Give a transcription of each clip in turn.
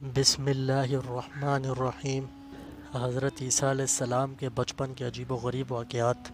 بسم اللہ الرحمن الرحیم۔ حضرت عیسیٰ علیہ السلام کے بچپن کے عجیب و غریب واقعات۔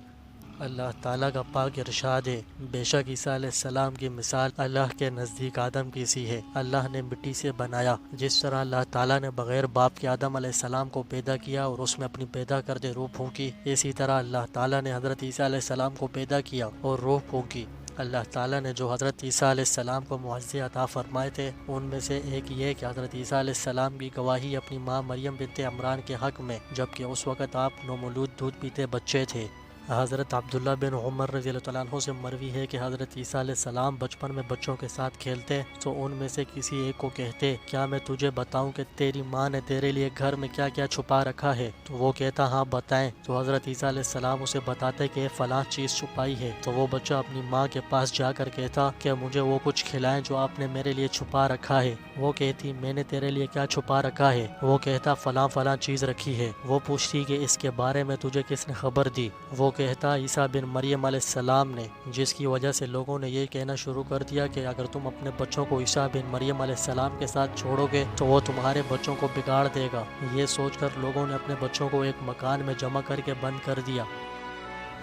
اللہ تعالیٰ کا پاک ارشاد ہے، بے شک عیسیٰ علیہ السلام کی مثال اللہ کے نزدیک آدم کی سی ہے۔ اللہ نے مٹی سے بنایا، جس طرح اللہ تعالیٰ نے بغیر باپ کے آدم علیہ السلام کو پیدا کیا اور اس میں اپنی پیدا کردہ روح پھونکی، اسی طرح اللہ تعالیٰ نے حضرت عیسیٰ علیہ السلام کو پیدا کیا اور روح پھونکی۔ اللہ تعالیٰ نے جو حضرت عیسیٰ علیہ السلام کو معجزے عطا فرمائے تھے، ان میں سے ایک یہ کہ حضرت عیسیٰ علیہ السلام کی گواہی اپنی ماں مریم بنت عمران کے حق میں، جبکہ اس وقت آپ نومولود دودھ پیتے بچے تھے۔ حضرت عبداللہ بن عمر رضی اللہ عنہ سے مروی ہے کہ حضرت عیسیٰ علیہ السلام بچپن میں بچوں کے ساتھ کھیلتے تو ان میں سے کسی ایک کو کہتے، کیا میں تجھے بتاؤں کہ تیری ماں نے تیرے لیے گھر میں کیا کیا چھپا رکھا ہے؟ تو وہ کہتا، ہاں بتائیں۔ تو حضرت عیسیٰ علیہ السلام اسے بتاتے کہ فلاں چیز چھپائی ہے۔ تو وہ بچہ اپنی ماں کے پاس جا کر کہتا کہ مجھے وہ کچھ کھلائیں جو آپ نے میرے لیے چھپا رکھا ہے۔ وہ کہتی، میں نے تیرے لیے کیا چھپا رکھا ہے؟ وہ کہتا، فلاں فلاں چیز رکھی ہے۔ وہ پوچھتی کہ اس کے بارے میں تجھے کس نے خبر دی؟ وہ کہتا، عیسیٰ بن مریم علیہ السلام نے، جس کی وجہ سے لوگوں نے یہ کہنا شروع کر دیا کہ اگر تم اپنے بچوں کو عیسیٰ بن مریم علیہ السلام کے ساتھ چھوڑو گے تو وہ تمہارے بچوں کو بگاڑ دے گا۔ یہ سوچ کر لوگوں نے اپنے بچوں کو ایک مکان میں جمع کر کے بند کر دیا۔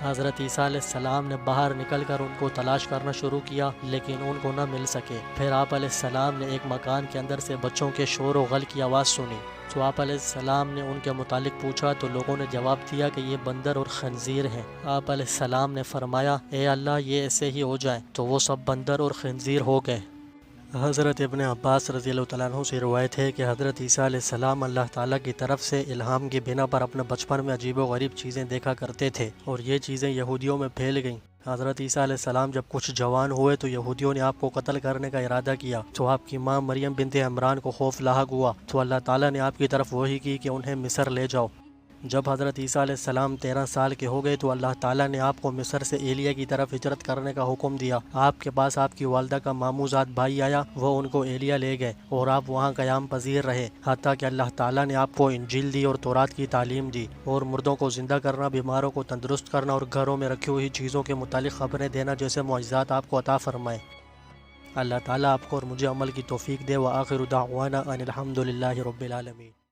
حضرت عیسیٰ علیہ السلام نے باہر نکل کر ان کو تلاش کرنا شروع کیا، لیکن ان کو نہ مل سکے۔ پھر آپ علیہ السلام نے ایک مکان کے اندر سے بچوں کے شور و غل کی آواز سنی۔ تو آپ علیہ السلام نے ان کے متعلق پوچھا تو لوگوں نے جواب دیا کہ یہ بندر اور خنزیر ہیں۔ آپ علیہ السلام نے فرمایا، اے اللہ، یہ ایسے ہی ہو جائے۔ تو وہ سب بندر اور خنزیر ہو گئے۔ حضرت ابن عباس رضی اللہ عنہ سے روایت ہے کہ حضرت عیسیٰ علیہ السلام اللہ تعالیٰ کی طرف سے الہام کی بنا پر اپنے بچپن میں عجیب و غریب چیزیں دیکھا کرتے تھے، اور یہ چیزیں یہودیوں میں پھیل گئیں۔ حضرت عیسیٰ علیہ السلام جب کچھ جوان ہوئے تو یہودیوں نے آپ کو قتل کرنے کا ارادہ کیا، تو آپ کی ماں مریم بنت عمران کو خوف لاحق ہوا، تو اللہ تعالیٰ نے آپ کی طرف وحی کی کہ انہیں مصر لے جاؤ۔ جب حضرت عیسیٰ علیہ السلام 13 سال کے ہو گئے تو اللہ تعالیٰ نے آپ کو مصر سے ایلیا کی طرف ہجرت کرنے کا حکم دیا۔ آپ کے پاس آپ کی والدہ کا ماموزاد بھائی آیا، وہ ان کو ایلیا لے گئے اور آپ وہاں قیام پذیر رہے، حتیٰ کہ اللہ تعالیٰ نے آپ کو انجیل دی اور تورات کی تعلیم دی، اور مردوں کو زندہ کرنا، بیماروں کو تندرست کرنا اور گھروں میں رکھی ہوئی چیزوں کے متعلق خبریں دینا جیسے معجزات آپ کو عطا فرمائے۔ اللہ تعالیٰ آپ کو اور مجھے عمل کی توفیق دے۔ وآخر دعوانا ان الحمد للہ رب العالمین۔